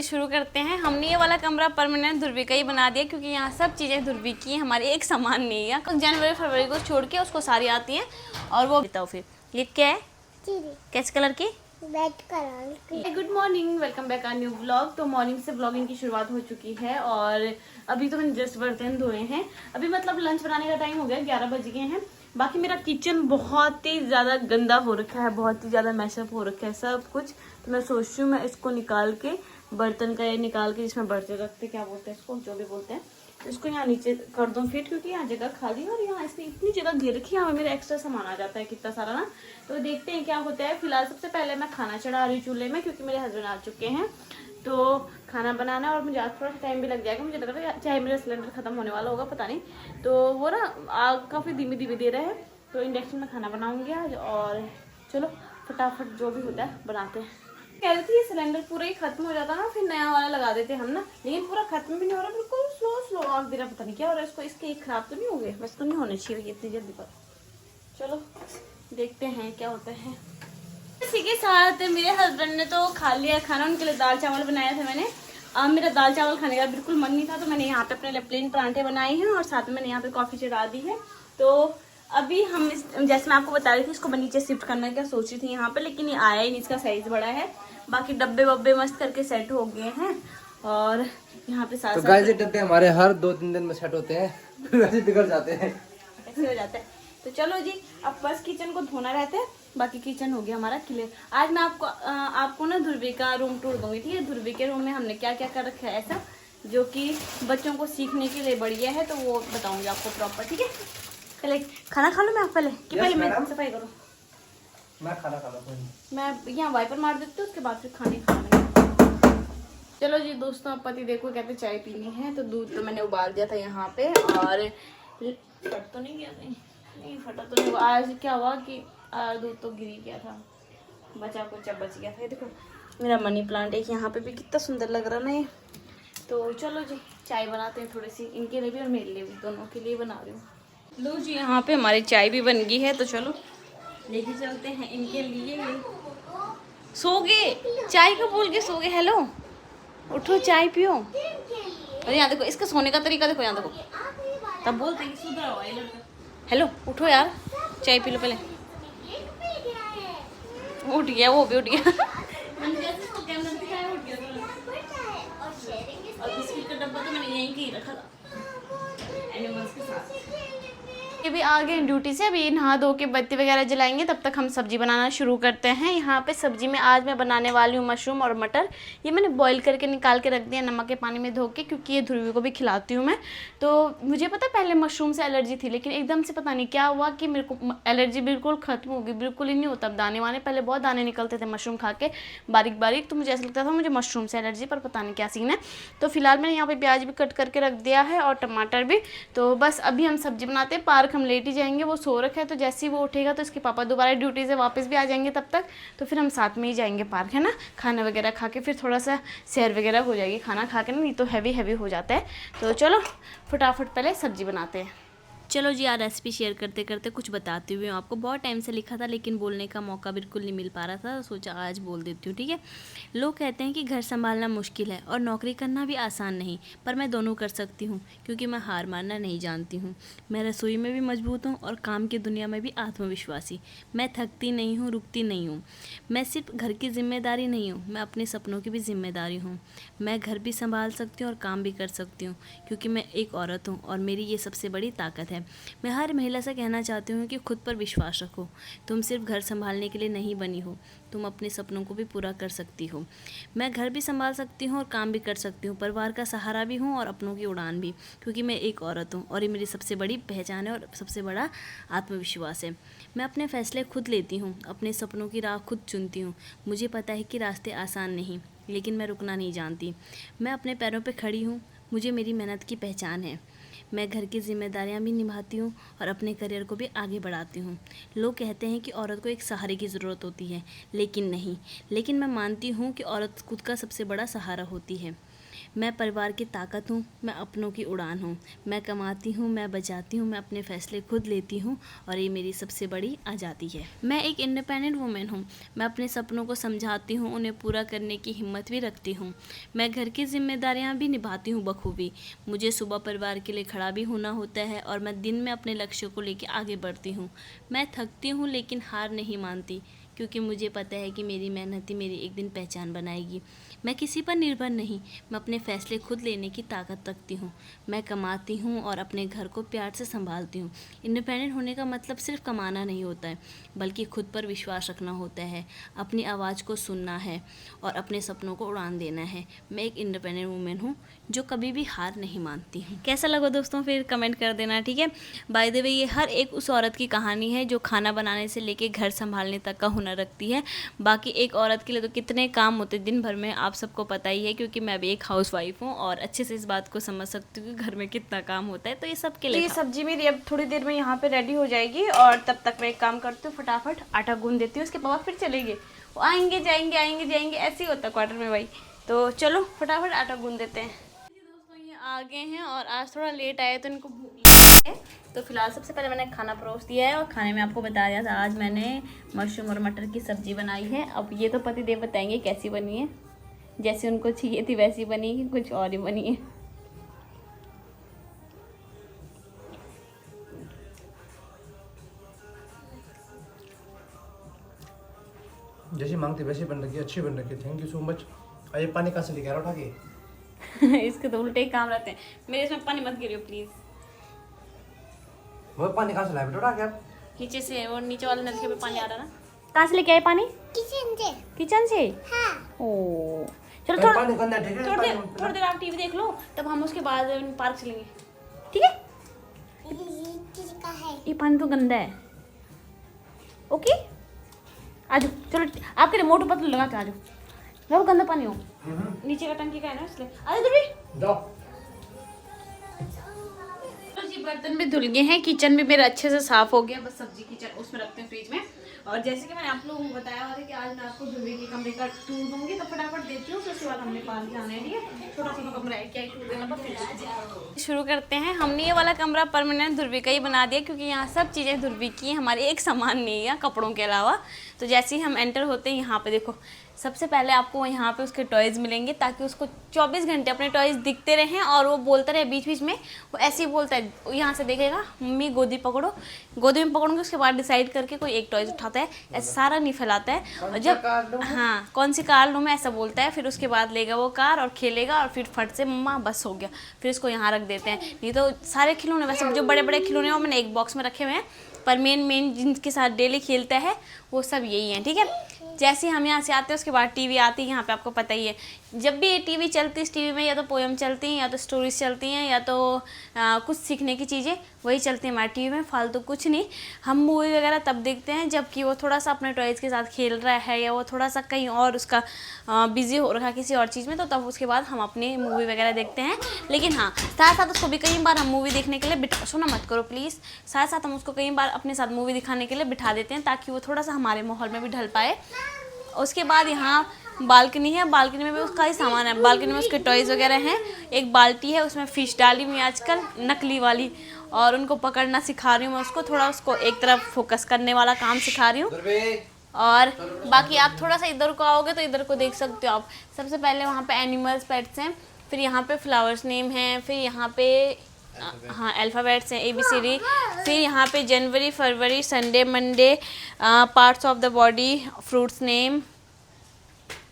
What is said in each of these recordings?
शुरू करते हैं। हमने ये वाला कमरा परमानेंट ध्रुवी का ही बना दिया क्योंकि यहाँ सब चीज़ें ध्रुवी की हैं, हमारी एक सामान नहीं है। जनवरी फरवरी को छोड़ के उसको सारी आती हैं और वो बताओ फिर ये क्या है, कैसे कलर की, रेड कलर की। गुड मॉर्निंग, वेलकम बैक आ न्यू व्लॉग। तो मॉर्निंग से व्लॉगिंग की शुरुआत हो चुकी है और अभी तो मैंने जस्ट बर्तन धोए हैं। अभी मतलब लंच बनाने का टाइम हो गया, 11 बज गए हैं। बाकी मेरा किचन बहुत ही ज़्यादा गंदा हो रखा है, बहुत ही ज़्यादा मैशअप हो रखा है सब कुछ। तो मैं सोच रही हूँ मैं इसको निकाल के, बर्तन का ये निकाल के जिसमें बर्तन रखते, क्या बोलते हैं इसको, जो भी बोलते हैं, इसको यहाँ नीचे कर दूँ फिट, क्योंकि यहाँ जगह खाली है और यहाँ इसने इतनी जगह घेर रखी है, यहाँ मेरा एक्स्ट्रा सामान आ जाता है कितना सारा ना। तो देखते हैं क्या होता है। फिलहाल सबसे पहले मैं खाना चढ़ा रही हूँ चूल्हे में, क्योंकि मेरे हस्बैंड आ चुके हैं तो खाना बनाना है और मुझे आज थोड़ा सा टाइम भी लग जाएगा। मुझे लग रहा है चाहे मेरा सिलेंडर खत्म होने वाला होगा, पता नहीं। तो वो ना आग काफ़ी धीमी धीमी दे रहा है, तो इंडक्शन में खाना बनाऊँगी आज। और चलो फटाफट जो भी होता है बनाते हैं। कह रही थी ये सिलेंडर पूरा ही खत्म हो जाता ना, फिर नया वाला लगा देते हम ना, लेकिन पूरा खत्म भी नहीं हो रहा, बिल्कुल स्लो स्लो आग दे रहा, पता नहीं क्या हो रहा है इसको। इसके खराब तो नहीं हो गए, बस तो नहीं होने चाहिए इतनी जल्दी पर। चलो देखते हैं क्या होता है। इसी के साथ मेरे हस्बैंड ने तो खा लिया खाना, उनके लिए दाल चावल बनाया था मैंने। अब मेरा दाल चावल खाने का बिल्कुल मन नहीं था, तो मैंने यहाँ पे अपने लिए प्लेन परांठे बनाए हैं और साथ में मैंने यहाँ पे कॉफ़ी चढ़ा दी है। तो अभी हम जैसे मैं आपको बता रही थी, इसको मैं नीचे शिफ्ट करना क्या सोच रही थी यहाँ पे, लेकिन ये आया ही नहीं, इसका साइज बड़ा है। बाकी डब्बे वब्बे मस्त करके सेट हो गए हैं और यहाँ पे साथ तो गाइस ये डब्बे हमारे हर 2-3 दिन में सेट होते हैं, फिर वैसे बिगड़ जाते हैं, ऐसे हो जाता है। तो चलो जी, अब बस किचन को धोना रहता है, बाकी किचन हो गया हमारा क्लियर। आज मैं आपको ना ध्रुवी का रूम टूर दूंगी, ठीक है। ध्रुवी के रूम में हमने क्या क्या कर रखा है ऐसा जो कि बच्चों को सीखने के लिए बढ़िया है, तो वो बताऊंगी आपको प्रॉपर, ठीक है। पहले खाना खा लो मैं, आप पहले कि पहले मैं सफाई करूँ? मैं खाना खा लूं, मैं यहाँ वाइपर मार देती हूँ, उसके बाद फिर खाने खाना। चलो जी दोस्तों, अब पति देखो कहते चाय पीनी है, तो दूध तो मैंने उबाल दिया था यहाँ पे और फट तो नहीं गया, नहीं फटा तो नहीं। आज क्या हुआ कि दूध तो गिर गया था, बचा कुछ बच गया था। ये देखो मेरा मनी प्लांट एक यहाँ पे भी कितना सुंदर लग रहा ना ये। तो चलो जी चाय बनाते हैं थोड़ी सी, इनके लिए भी और मेरे लिए भी, दोनों के लिए बना रही हूँ। लो जी यहाँ पे हमारी चाय भी बन गई है, तो चलो लेके चलते हैं इनके लिए। सो गए, चाय का बोल के सो गए। हेलो उठो चाय पियो। अरे यहाँ देखो इसका सोने का तरीका देखो, यहाँ देखो तब बोलते हैं सुधरा हुआ ये लड़का। हेलो उठो यार, चाय पी लो पहले। उठ गया, वो भी उठ गया। और बिस्किट का डब्बा तो मैंने यहीं कहीं रखा था एनिमल्स के साथ। ये भी आ गए ड्यूटी से, अभी नहा धो के बत्ती वगैरह जलाएंगे, तब तक हम सब्जी बनाना शुरू करते हैं। यहाँ पे सब्जी में आज मैं बनाने वाली हूँ मशरूम और मटर। ये मैंने बॉईल करके निकाल के रख दिया नमक के पानी में धो के, क्योंकि ये ध्रुवी को भी खिलाती हूँ मैं। तो मुझे पता पहले मशरूम से एलर्जी थी, लेकिन एकदम से पता नहीं क्या हुआ कि मेरे को एलर्जी बिल्कुल ख़त्म हो गई, बिल्कुल ही नहीं होता अब दाने वाने। पहले बहुत दाने निकलते थे मशरूम खा के बारीक बारीक, तो मुझे ऐसा लगता था मुझे मशरूम से एलर्जी, पर पता नहीं क्या सीन है। तो फिलहाल मैंने यहाँ पे प्याज भी कट करके रख दिया है और टमाटर भी। तो बस अभी हम सब्जी बनाते हैं। पार्क हम लेट ही जाएंगे, वो सो रखा है, तो जैसे ही वो उठेगा तो इसके पापा दोबारा ड्यूटी से वापस भी आ जाएंगे तब तक, तो फिर हम साथ में ही जाएंगे पार्क, है ना। खाना वगैरह खा के फिर थोड़ा सा सैर वगैरह हो जाएगी, खाना खा के ना, नहीं तो हैवी हैवी हो जाता है। तो चलो फटाफट पहले सब्जी बनाते हैं। चलो जी यार, रेसिपी शेयर करते करते कुछ बताती हुई हूँ आपको। बहुत टाइम से लिखा था लेकिन बोलने का मौका बिल्कुल नहीं मिल पा रहा था, तो सोचा आज बोल देती हूँ, ठीक है। लोग कहते हैं कि घर संभालना मुश्किल है और नौकरी करना भी आसान नहीं, पर मैं दोनों कर सकती हूँ, क्योंकि मैं हार मानना नहीं जानती हूँ। मैं रसोई में भी मजबूत हूँ और काम की दुनिया में भी आत्मविश्वासी। मैं थकती नहीं हूँ, रुकती नहीं हूँ। मैं सिर्फ घर की जिम्मेदारी नहीं हूँ, मैं अपने सपनों की भी जिम्मेदारी हूँ। मैं घर भी संभाल सकती हूँ और काम भी कर सकती हूँ, क्योंकि मैं एक औरत हूँ और मेरी ये सबसे बड़ी ताकत है। मैं हर महिला से कहना चाहती हूँ कि खुद पर विश्वास रखो। तुम सिर्फ घर संभालने के लिए नहीं बनी हो, तुम अपने सपनों को भी पूरा कर सकती हो। मैं घर भी संभाल सकती हूँ और काम भी कर सकती हूँ, परिवार का सहारा भी हूँ और अपनों की उड़ान भी, क्योंकि मैं एक औरत हूँ और ये मेरी सबसे बड़ी पहचान है और सबसे बड़ा आत्मविश्वास है। मैं अपने फैसले खुद लेती हूँ, अपने सपनों की राह खुद चुनती हूँ। मुझे पता है कि रास्ते आसान नहीं, लेकिन मैं रुकना नहीं जानती। मैं अपने पैरों पर खड़ी हूँ, मुझे मेरी मेहनत की पहचान है। मैं घर की जिम्मेदारियां भी निभाती हूँ और अपने करियर को भी आगे बढ़ाती हूँ। लोग कहते हैं कि औरत को एक सहारे की ज़रूरत होती है, लेकिन नहीं। लेकिन मैं मानती हूँ कि औरत खुद का सबसे बड़ा सहारा होती है। मैं परिवार की ताकत हूँ, मैं अपनों की उड़ान हूँ। मैं कमाती हूँ, मैं बचाती हूँ, मैं अपने फैसले खुद लेती हूँ और ये मेरी सबसे बड़ी आज़ादी है। मैं एक इंडिपेंडेंट वुमेन हूँ। मैं अपने सपनों को समझाती हूँ, उन्हें पूरा करने की हिम्मत भी रखती हूँ। मैं घर की जिम्मेदारियाँ भी निभाती हूँ बखूबी। मुझे सुबह परिवार के लिए खड़ा भी होना होता है और मैं दिन में अपने लक्ष्यों को लेकर आगे बढ़ती हूँ। मैं थकती हूँ लेकिन हार नहीं मानती, क्योंकि मुझे पता है कि मेरी मेहनत ही मेरी एक दिन पहचान बनाएगी। मैं किसी पर निर्भर नहीं, मैं अपने फैसले खुद लेने की ताकत रखती हूँ। मैं कमाती हूँ और अपने घर को प्यार से संभालती हूँ। इंडिपेंडेंट होने का मतलब सिर्फ कमाना नहीं होता है, बल्कि खुद पर विश्वास रखना होता है, अपनी आवाज़ को सुनना है और अपने सपनों को उड़ान देना है। मैं एक इंडिपेंडेंट वुमेन हूँ जो कभी भी हार नहीं मानती हूँ। कैसा लगा दोस्तों, फिर कमेंट कर देना, ठीक है। बाय द वे, ये हर एक उस औरत की कहानी है जो खाना बनाने से लेके घर संभालने तक का हुनर रखती है। बाकी एक औरत के लिए तो कितने काम होते हैं दिन भर में, आप सबको पता ही है, क्योंकि मैं भी एक हाउसवाइफ हूँ और अच्छे से इस बात को समझ सकती हूँ कि घर में कितना काम होता है। तो ये सब के लिए सब्जी मेरी अब थोड़ी देर में यहाँ पे रेडी हो जाएगी और तब तक मैं एक काम करती हूँ, फटाफट आटा गूंद देती हूँ। उसके बाद फिर चलेंगे, वो आएंगे जाएंगे आएंगे जाएंगे, ऐसे ही होता है क्वार्टर में भाई। तो चलो फटाफट आटा गूंद देते हैं। दोस्तों ये आ गए हैं और आज थोड़ा लेट आए तो इनको भूख लगी है। तो फिलहाल सबसे पहले मैंने खाना परोस दिया है और खाने में आपको बता दिया था आज मैंने मशरूम और मटर की सब्ज़ी बनाई है। अब ये तो पति देव बताएंगे कैसी बनी है, जैसे उनको चाहिए थी वैसी बनी है, कुछ और ही बनी है। जैसी मांगती वैसी बन रही है, अच्छी बन रही है। Thank you so much. अरे पानी कहाँ से लेके आ रहा उठा के? इसके तो उल्टे ही काम रहते हैं। मेरे इसमें पानी मत गिरियो प्लीज़। वो पानी कहाँ से लाए बेटा उठा के? आप नीचे से, और नीचे वाले नलके पे पानी आ रहा ना। कहाँ से लेके आए पानी? किचन से। किचन से? हाँ। ओ चलो थोड़ा पानी गंदा ठीक है। थोड़ी देर आप टीवी देख लो, तब हम उसके बाद पार्क चलेंगे, ठीक है। किसका है? ये पानी तो गंदा है। ओके आजो, चलो आपके लिए मोटू पतलू लगा के आजो। बहुत गंदा पानी हो, नीचे का टंकी का है ना, इसलिए आजो दूर जाओ। तो जी बर्तन भी धुल गए हैं, किचन भी मेरा अच्छे से साफ हो गया। बस सब्जी किचन उसमें रखते हैं फ्रिज में। और जैसे कि मैंने आप लोगों को बताया हुआ था कि आज मैं आपको ध्रुवी के कमरे का टूर दूंगी, तो फटाफट देती हूँ। फिर उसके बाद हमने पार्क जाना है, ठीक है। छोटा सा कमरा है, क्या टूर देना पर शुरू करते हैं। हमने ये वाला कमरा परमानेंट ध्रुवी का ही बना दिया, क्योंकि यहाँ सब चीज़ें ध्रुवी की हैं, हमारी एक सामान नहीं है कपड़ों के अलावा। तो जैसे ही हम एंटर होते हैं यहाँ पे देखो, सबसे पहले आपको यहाँ पे उसके टॉयज़ मिलेंगे, ताकि उसको 24 घंटे अपने टॉयज़ दिखते रहें और वो बोलता रहे बीच बीच में। वो ऐसे ही बोलता है, यहाँ से देखेगा मम्मी गोदी पकड़ो, गोदी में पकड़ोगे, उसके बाद डिसाइड करके कोई एक टॉयज़ उठाता है, ऐसे सारा नहीं फैलाता है। और जब हाँ कौन सी कार लूँ मैं ऐसा बोलता है, फिर उसके बाद लेगा वो कार और खेलेगा और फिर फट से मम्मा बस हो गया, फिर इसको यहाँ रख देते हैं। नहीं तो सारे खिलौने, वैसे जो बड़े बड़े खिलौने वो मैंने एक बॉक्स में रखे हुए हैं, पर मेन जिनके साथ डेली खेलता है वो सब यही हैं, ठीक है। जैसे हम यहाँ से आते हैं उसके बाद टीवी आती है यहाँ पे, आपको पता ही है। जब भी ये टीवी चलती है, इस टीवी में या तो पोएम चलती हैं, या तो स्टोरीज चलती हैं, या तो कुछ सीखने की चीज़ें वही चलती हैं हमारे टीवी में, फालतू कुछ नहीं। हम मूवी वगैरह तब देखते हैं जबकि वो थोड़ा सा अपने टॉयज़ के साथ खेल रहा है, या वो थोड़ा सा कहीं और उसका बिजी हो रखा है किसी और चीज़ में, तो तब उसके बाद हम अपनी मूवी वगैरह देखते हैं। लेकिन हाँ साथ साथ उसको भी कई बार हम मूवी देखने के लिए बिठा, सुना मत करो प्लीज़, साथ साथ हम उसको कई बार अपने साथ मूवी दिखाने के लिए बिठा देते हैं, ताकि वो थोड़ा सा हमारे माहौल में भी ढल पाए। उसके बाद यहाँ बालकनी है, बालकनी में भी उसका ही सामान है। बालकनी में उसके टॉयज़ वगैरह हैं, एक बाल्टी है उसमें फ़िश डाली हुई आजकल नकली वाली, और उनको पकड़ना सिखा रही हूँ मैं उसको, थोड़ा उसको एक तरफ फोकस करने वाला काम सिखा रही हूँ। और बाकी आप थोड़ा सा इधर को आओगे तो इधर को देख सकते हो आप। सबसे पहले वहाँ पे एनिमल्स पेट्स हैं, फिर यहाँ पे फ्लावर्स नेम हैं, फिर यहाँ पे हाँ अल्फ़ाबेट्स हैं ABCD, फिर यहाँ पे जनवरी फरवरी Sunday Monday parts of the body fruits name,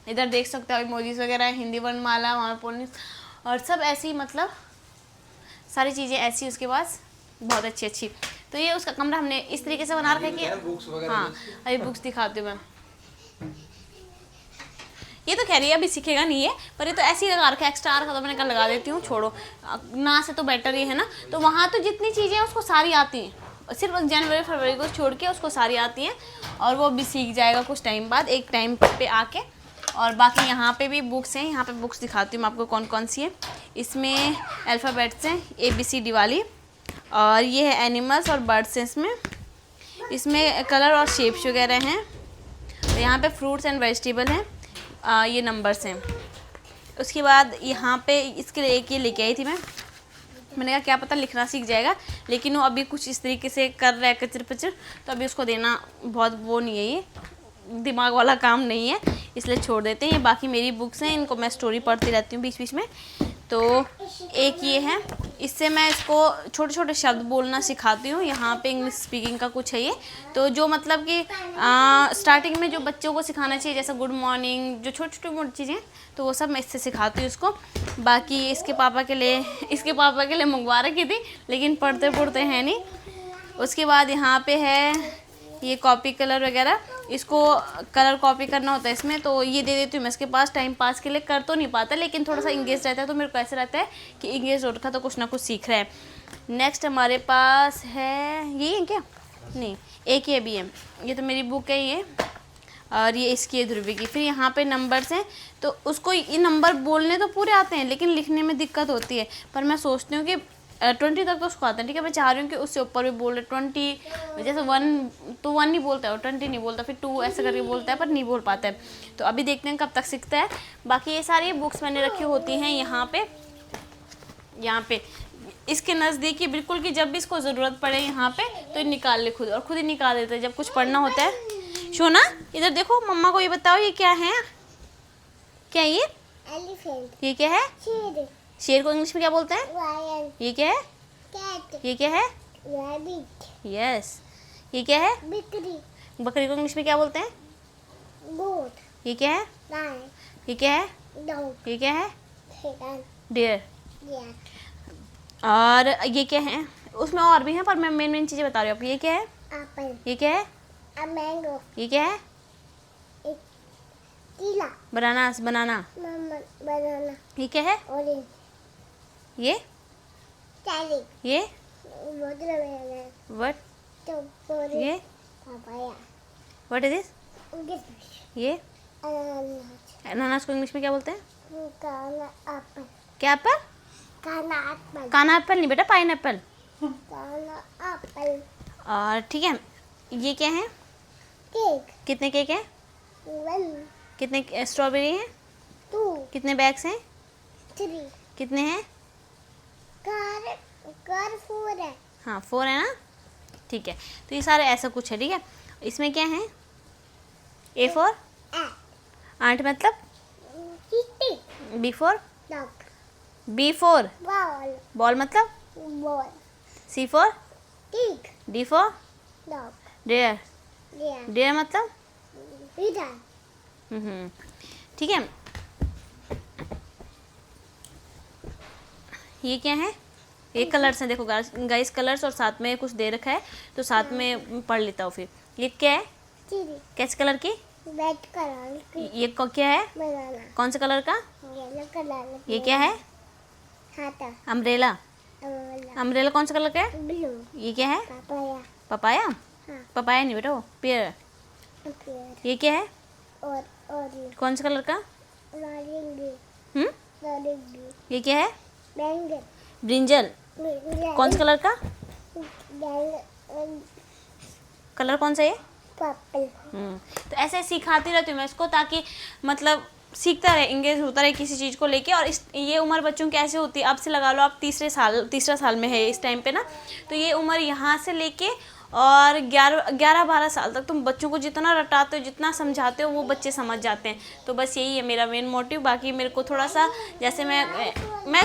इधर देख सकते हो इमोजीज वगैरह, हिंदी वर्णमाला वहाँ पर, और सब ऐसी मतलब सारी चीज़ें ऐसी उसके पास बहुत अच्छी अच्छी। तो ये उसका कमरा हमने इस तरीके से बना रखा है कि हाँ अभी बुक्स दिखाती हूँ मैं। ये तो कह रही है अभी सीखेगा नहीं है, पर ये तो ऐसे ही लगा रखा है, एक्स्ट्रा का तो मैंने कल लगा देती हूँ, छोड़ो ना से तो बेटर ही है ना। तो वहाँ तो जितनी चीज़ें हैं उसको सारी आती हैं, सिर्फ जनवरी फरवरी को छोड़ के उसको सारी आती हैं, और वो भी सीख जाएगा कुछ टाइम बाद, एक टाइम पे आके। और बाकी यहाँ पे भी बुक्स हैं, यहाँ पे बुक्स दिखाती हूँ मैं आपको कौन कौन सी है। इसमें अल्फ़ाबेट्स हैं ABCD वाली, और ये है एनिमल्स और बर्ड्स हैं इसमें कलर और शेप्स वगैरह हैं। यहाँ पे फ्रूट्स एंड वेजिटेबल हैं, ये नंबर्स हैं। उसके बाद यहाँ पे इसके लिए एक ये लेके आई थी मैंने कहा क्या पता लिखना सीख जाएगा, लेकिन वो अभी कुछ इस तरीके से कर रहा है कचर पचर, तो अभी उसको देना बहुत वो नहीं है, ये दिमाग वाला काम नहीं है, इसलिए छोड़ देते हैं। ये बाकी मेरी बुक्स हैं, इनको मैं स्टोरी पढ़ती रहती हूँ बीच बीच में। तो एक ये है, इससे मैं इसको छोटे छोटे शब्द बोलना सिखाती हूँ। यहाँ पे इंग्लिश स्पीकिंग का कुछ है ये, तो जो मतलब कि स्टार्टिंग में जो बच्चों को सिखाना चाहिए, जैसे गुड मॉर्निंग, जो छोटी छोटी मोटी चीज़ें, तो वो सब मैं इससे सिखाती हूँ इसको। बाकी इसके पापा के लिए मंगवा रखी थी, लेकिन पढ़ते पढ़ते हैं नहीं। उसके बाद यहाँ पे है ये कॉपी कलर वगैरह, इसको कलर कॉपी करना होता है इसमें, तो ये दे देती हूँ मैं इसके पास। टाइम पास के लिए कर तो नहीं पाता, लेकिन थोड़ा सा इंगेज रहता है, तो मेरे को ऐसे रहता है कि इंगेज हो रखा तो कुछ ना कुछ सीख रहा है। नेक्स्ट हमारे पास है ये क्या, नहीं एक ये भी है, ये तो मेरी बुक है ये, और ये इसकी है ध्रुवी की। फिर यहाँ पे नंबर्स हैं, तो उसको ये नंबर बोलने तो पूरे आते हैं, लेकिन लिखने में दिक्कत होती है। पर मैं सोचती हूँ कि 20 तक तो उसको आता है, ठीक है। मैं चाह रही हूँ कि उससे ऊपर भी बोल रहे 20, जैसे 1 तो 1 नहीं बोलता है और 20 नहीं बोलता, फिर 2 ऐसे करके बोलता है, पर नहीं बोल पाता है। तो अभी देखते हैं कब तक सीखता है। बाकी ये सारी बुक्स मैंने रखी होती हैं यहाँ पे इसके नज़दीक ही बिल्कुल, कि जब भी इसको ज़रूरत पड़े यहाँ पे तो निकाल ले खुद, और खुद ही निकाल देते हैं जब कुछ पढ़ना होता है। शोना इधर देखो, मम्मा को ये बताओ ये क्या है, क्या है ये? एलिफेंट। ये क्या है? शेर। शेर को इंग्लिश में क्या बोलते हैं? लायन। ये क्या है? कैट। ये क्या है? रैबिट। यस। ये क्या है? बकरी। बकरी को इंग्लिश में क्या बोलते हैं? गोट। ये क्या है? लायन। ये क्या है? डॉग। ये क्या है? हिरन। डियर। डियर। और ये क्या है? उसमें और भी हैं, पर मैं मेन चीज़ें बता रही हूँ आपको। ये क्या है? एप्पल। ये क्या है? A mango. ये क्या है? एक केला। बनाना। बनाना। ये क्या है? ऑरेंज। ये चेरी। ये वाटरमेलन। व्हाट? स्ट्रॉबेरी। ये papaya. What is this? English. ये अनानास। अनानास को इंग्लिश में क्या बोलते हैं? काला एप्पल। क्या एप्पल? काला एप्पल। काना एप्पल नहीं बेटा, पाइन एप्पल। काला एप्पल। और ठीक है, ये क्या है? केक। कितने केक हैं? 1 कितने स्ट्रॉबेरी हैं? 2 कितने बैग्स हैं? 3 कितने हैं? कार 4 है। हाँ 4 है ना, ठीक है। तो ये सारे ऐसा कुछ है, ठीक है। इसमें क्या है? A for आंट मतलब? चिट्टी। B for dog. B for ball. Ball मतलब? Ball. C for tick. D for dog. Deer. Deer. Deer मतलब? हिरन। ठीक है। ये क्या है? ये कलर्स हैं, देखो गाइस कलर्स, और साथ में कुछ दे रखा है, तो साथ में पढ़ लेता हूँ फिर। ये क्या है? चिड़ी। कैसे कलर की? रेड कलर की। ये क्या है? बनाना। कौन से कलर का? येलो कलर की। ये क्या है? हाथा। अम्ब्रेला। अम्ब्रेला कौन सा कलर का है? ब्लू। ये क्या है? पापाया। पपाया? हाँ। पपाया नहीं बेटा, वो पेयर। पेड़। ये क्या है? और ऑरेंज। कौन से कलर का? ऑरेंज। ऑरेंज। ये क्या है? बैंगन। ब्रिंजल। कौन से कलर का? कलर कौन सा है? पर्पल। तो ऐसे सिखाती रहती हूँ मैं इसको, ताकि मतलब सीखता रहे, इंगेज होता रहे किसी चीज़ को लेके। और ये उम्र बच्चों की ऐसे होती है, अब से लगा लो आप तीसरा साल में है इस टाइम पे ना, तो ये उम्र यहाँ से लेके और 11-12 साल तक तुम बच्चों को जितना रटाते हो, जितना समझाते हो, वो बच्चे समझ जाते हैं। तो बस यही है मेरा मेन मोटिव। बाकी मेरे को थोड़ा सा, जैसे मैं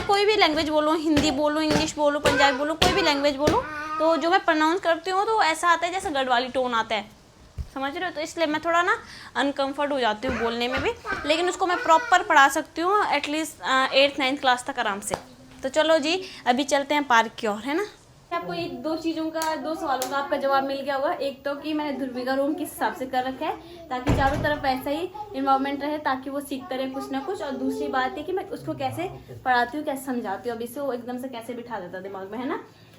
कोई भी लैंग्वेज बोलूँ, हिंदी बोलूँ, इंग्लिश बोलूँ, पंजाबी बोलूँ, कोई भी लैंग्वेज बोलूँ, तो जो मैं प्रोनाउंस करती हूँ तो ऐसा आता है जैसे गढ़वाली टोन आता है, समझ रहे हो? तो इसलिए मैं थोड़ा ना अनकम्फर्ट हो जाती हूँ बोलने में भी, लेकिन उसको मैं प्रॉपर पढ़ा सकती हूँ एटलीस्ट 8th-9th क्लास तक आराम से। तो चलो जी, अभी चलते हैं पार्क की ओर, है ना। आपको ये 2 सवालों का आपका जवाब मिल गया होगा। एक तो कि मैंने ध्रुवी का रूम किस हिसाब से कर रखा है, ताकि चारों तरफ ऐसा ही इन्वायरमेंट रहे, ताकि वो सीखता रहे कुछ ना कुछ। और दूसरी बात है कि मैं उसको कैसे पढ़ाती हूँ, कैसे समझाती हूँ, अभी से वो एकदम से कैसे बिठा देता दिमाग में, है ना।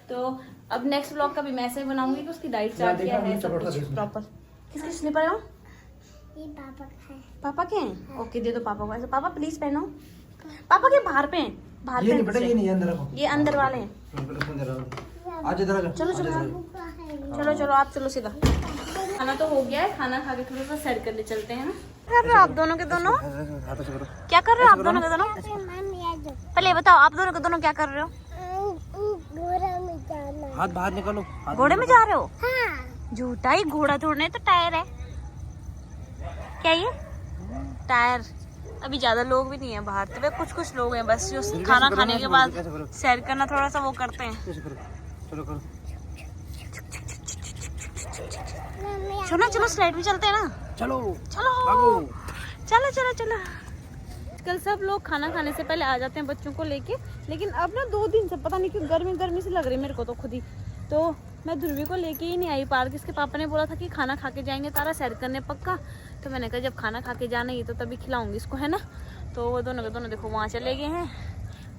तो अब नेक्स्ट ब्लॉग का भी मैं ऐसे बनाऊंगी कि उसकी डाइट चार्ट क्या है, सब कुछ प्रॉपर। किसके स्लीपर है? ये पापा का है। पापा के हैं? ओके, दे दो पापा को ऐसे। पापा प्लीज पहनो। पापा के बाहर पे हैं, बाहर ये पे नहीं बेटा, ये नहीं, अंदर रखो। ये अंदर वाले हैं। आज इधर आ जाओ। चलो आप चलो सीधा। खाना तो हो गया है, खाना खा के थोड़ा सा सैर करने चलते हैं ना। क्या कर रहे हो आप दोनों के दोनों? क्या कर रहे हो आप दोनों के दोनों? पहले बताओ आप दोनों के दोनों क्या कर रहे हो? घोड़ा में जाना। हाथ बाहर निकालो। घोड़े में जा रहे हो? हाँ। झूठा ही, घोड़ा थोड़ना तो टायर है। क्या ये टायर? अभी ज्यादा लोग भी नहीं है बाहर, तो कुछ कुछ लोग हैं बस जो खाना खाने के बाद सैर करना थोड़ा सा वो करते हैं। चलो करो। चलो चलो स्लाइड में चलते हैं ना। चलो चलो भागो। चलो चलो चलो। आजकल सब लोग खाना खाने से पहले आ जाते हैं बच्चों को लेके, लेकिन अब ना 2 दिन से पता नहीं क्यों गर्मी से लग रही मेरे को तो खुद ही। तो मैं ध्रुवी को लेके ही नहीं आई पार्क। इसके पापा ने बोला था कि खाना खा के जाएंगे तारा सैर करने पक्का। तो मैंने कहा जब खाना खा के जाना ही तो तभी खिलाऊंगी इसको, है ना। तो वो दोनों के दोनों देखो वहाँ चले गए हैं।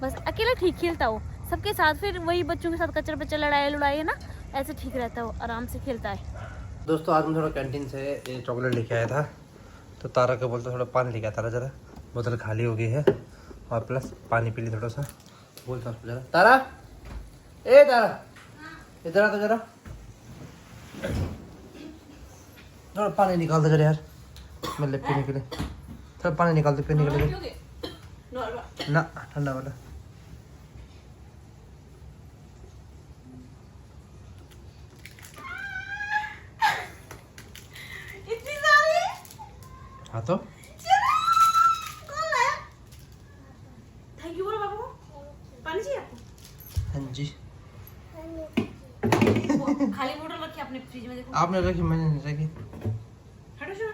बस अकेला ठीक खेलता हो, सबके साथ फिर वही बच्चों के साथ कचरा बच्चा लड़ाई है ना, ऐसे ठीक रहता हो, आराम से खेलता है। दोस्तों आज मैं थोड़ा कैंटीन से ये चॉकलेट लेके आया था, तो तारा को बोलता थोड़ा पानी लेके आ। तारा जरा बोतल खाली हो गई है और प्लस पानी पी ली थोड़ा सा। बोलता उसको जरा, तारा ए तारा इधर आ तो जरा, थोड़ा पानी निकाल दो जरा यार मतलब पीने के लिए। थोड़ा पानी निकाल दो पीने के लिए ना, ठंडा वाला। हाँ तो थैंक यू बोलो बाबू। पानी चाहिए आपको? हाँ जी खाली बोतल रखी आपने फ्रिज में, देखो। आपने रखी, मैंने नहीं रखी। हटो शोना,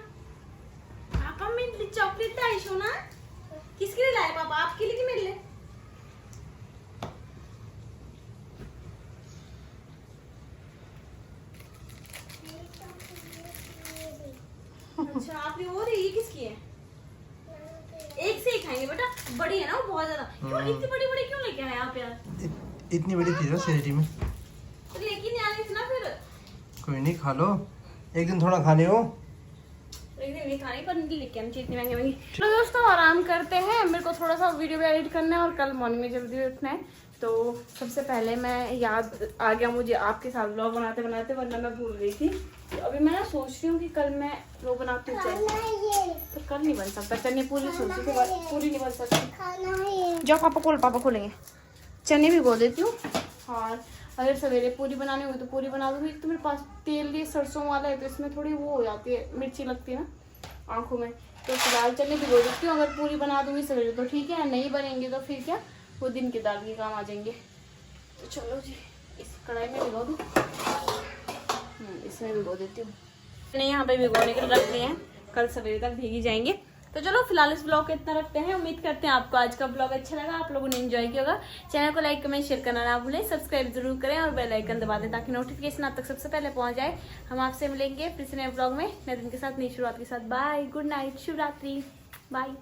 पापा मेरे लिए चॉकलेट लाई शोना। किसके लिए लाए पापा, आपके लिए कि मेरे लिए? अच्छा आप ये हो रही, ये किसकी है? एक से ही खाएंगे बेटा, बड़ी है ना वो बहुत ज्यादा। क्यों इतनी बड़ी बड़ी क्यों लेके आए आप यार? इतनी बड़ी चीज है सिटी में, तो लेके नहीं आनी थी ना फिर। कोई नहीं खा लो, एक दिन थोड़ा खाने हो। एक दिन नहीं खानी पर लेके आनी चाहिए इतनी महंगी महंगी। तो दोस्तों आराम करते हैं, मेरे को थोड़ा सा वीडियो भी एडिट करना है और कल मॉर्निंग में जल्दी उठना है। तो सबसे पहले मैं याद आ गया मुझे आपके साथ व्लॉग बनाते बनाते, वरना मैं भूल गई थी। तो अभी मैं ना सोच रही हूँ कि कल मैं वो बनाती हूँ, तो कल नहीं बन सकता। चने पूरी सोची थी, पूरी नहीं बन सकती। जाओ पापा खोलेंगे। चने भिगो देती हूँ और अगर सवेरे पूरी बनानी होगी तो पूरी बना दूंगी। तो मेरे पास तेल ये सरसों वाला है तो इसमें थोड़ी वो हो जाती है, मिर्ची लगती है ना आँखों में। तो फिलहाल चने भिगो देती हूँ। अगर पूरी बना दूंगी सवेरे तो ठीक है, नहीं बनेंगे तो फिर क्या, वो दिन के दाल के काम आ जाएंगे। तो चलो जी इस कढ़ाई में भिगो दूँ, इसमें भिगो देती हूँ। मैंने यहाँ पे भिगोने के लिए रख दिए हैं, कल सवेरे तक भीगी जाएंगे। तो चलो फिलहाल इस ब्लॉग को इतना रखते हैं। उम्मीद करते हैं आपको आज का ब्लॉग अच्छा लगा, आप लोगों ने एंजॉय किया होगा। चैनल को लाइक कमेंट शेयर करना ना भूलें, सब्सक्राइब जरूर करें और बेल आइकन दबा दें ताकि नोटिफिकेशन आप तक सबसे पहले पहुंच जाए। हम आपसे मिलेंगे फिर से नए ब्लॉग में नए दिन के साथ, नई शुरुआत के साथ। Bye, good night, Shivratri, bye.